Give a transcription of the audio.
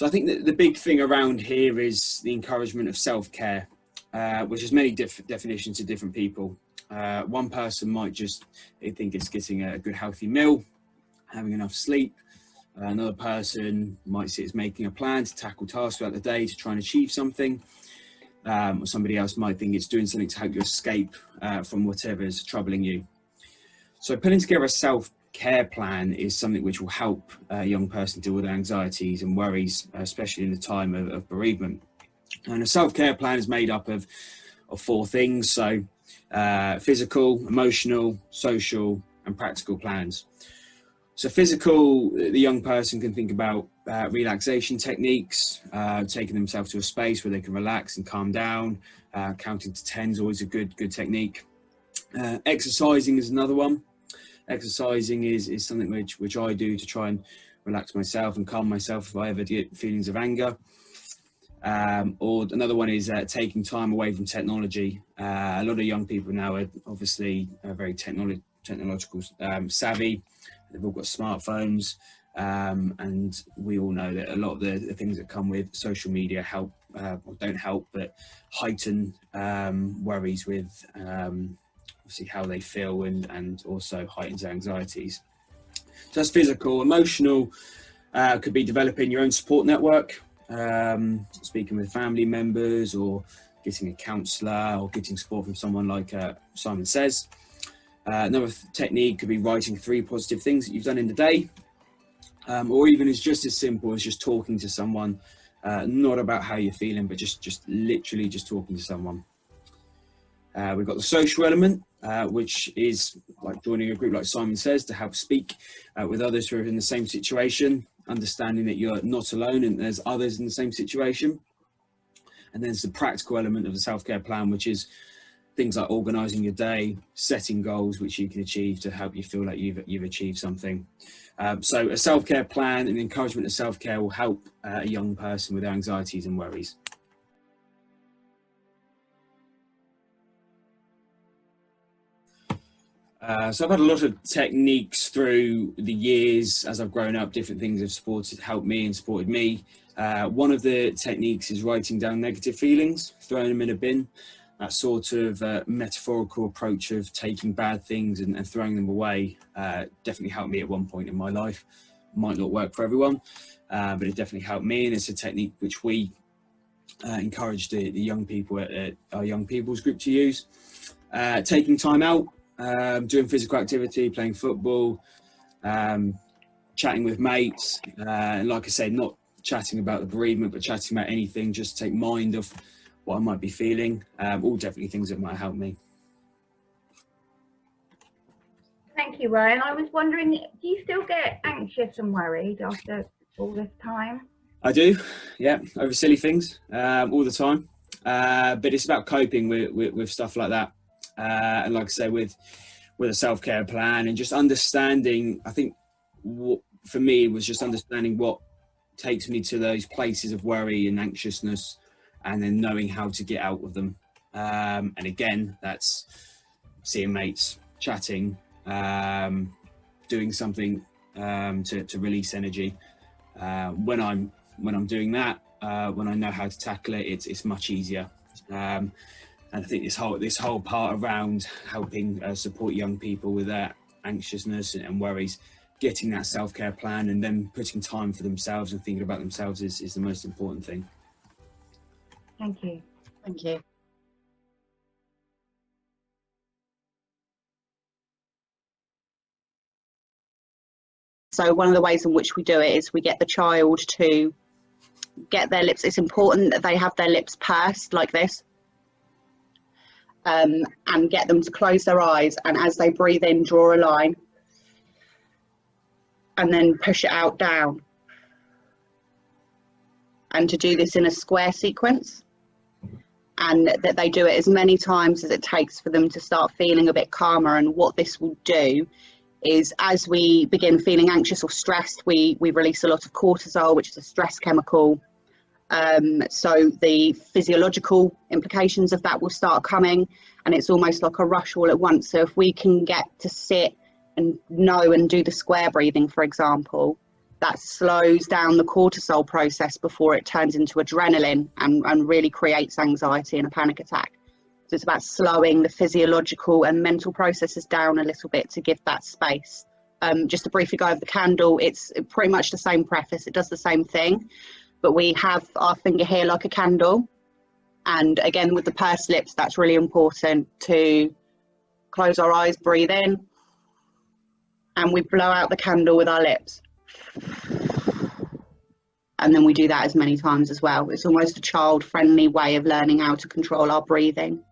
So I think that the big thing around here is the encouragement of self-care, which has many definitions to different people. One person might just think it's getting a good healthy meal, having enough sleep. Another person might see it's making a plan to tackle tasks throughout the day to try and achieve something. Or somebody else might think it's doing something to help you escape from whatever is troubling you. So putting together a self-care plan is something which will help a young person deal with anxieties and worries, especially in the time of bereavement. And a self-care plan is made up of 4 things. So physical, emotional, social, and practical plans. So physical, the young person can think about relaxation techniques, taking themselves to a space where they can relax and calm down. Counting to 10 is always a good technique. Exercising is another one. Exercising is something which I do to try and relax myself and calm myself if I ever get feelings of anger. Or another one is taking time away from technology. A lot of young people now are obviously very technological savvy. They've all got smartphones, and we all know that a lot of the things that come with social media help, or don't help, but heighten worries with obviously how they feel, and also heightens anxieties. So that's physical. Emotional could be developing your own support network, speaking with family members, or getting a counsellor, or getting support from someone like Simon Says. Another technique could be writing 3 positive things that you've done in the day, or even as just as simple as just talking to someone, not about how you're feeling, but just literally just talking to someone. We've got the social element, which is like joining a group like Simon Says to help speak with others who are in the same situation, understanding that you're not alone and there's others in the same situation. And then there's the practical element of the self-care plan, which is things like organising your day, setting goals which you can achieve to help you feel like you've achieved something. So a self-care plan and encouragement of self-care will help a young person with anxieties and worries. So I've had a lot of techniques through the years as I've grown up. Different things have helped me and supported me. One of the techniques is writing down negative feelings, throwing them in a bin. That sort of metaphorical approach of taking bad things and throwing them away definitely helped me at one point in my life. Might not work for everyone, but it definitely helped me, and it's a technique which we encourage the young people at our young people's group to use. Taking time out, doing physical activity, playing football, chatting with mates, and like I said, not chatting about the bereavement, but chatting about anything, just to take mind of what I might be feeling. All definitely things that might help me. Thank you, Ryan. I was wondering, do you still get anxious and worried after all this time? I do, yeah, over silly things all the time. But it's about coping with stuff like that. And like I say, with a self-care plan and just understanding, I think what for me was just understanding what takes me to those places of worry and anxiousness, and then knowing how to get out of them. And again, that's seeing mates, chatting, doing something to release energy. When I'm doing that, when I know how to tackle it, it's much easier. And I think this whole part around helping support young people with their anxiousness and worries, getting that self-care plan and then putting time for themselves and thinking about themselves is the most important thing. Thank you. Thank you. So one of the ways in which we do it is we get the child to get their lips. It's important that they have their lips pursed like this, and get them to close their eyes, and as they breathe in, draw a line and then push it out down, and to do this in a square sequence, and that they do it as many times as it takes for them to start feeling a bit calmer. And what this will do is, as we begin feeling anxious or stressed, we release a lot of cortisol, which is a stress chemical. So the physiological implications of that will start coming, and it's almost like a rush all at once. So if we can get to sit and know and do the square breathing, for example, that slows down the cortisol process before it turns into adrenaline and really creates anxiety and a panic attack. So it's about slowing the physiological and mental processes down a little bit to give that space. Just to briefly go over the candle, it's pretty much the same preface, it does the same thing, but we have our finger here like a candle. And again, with the pursed lips, that's really important to close our eyes, breathe in, and we blow out the candle with our lips. And then we do that as many times as well. It's almost a child-friendly way of learning how to control our breathing.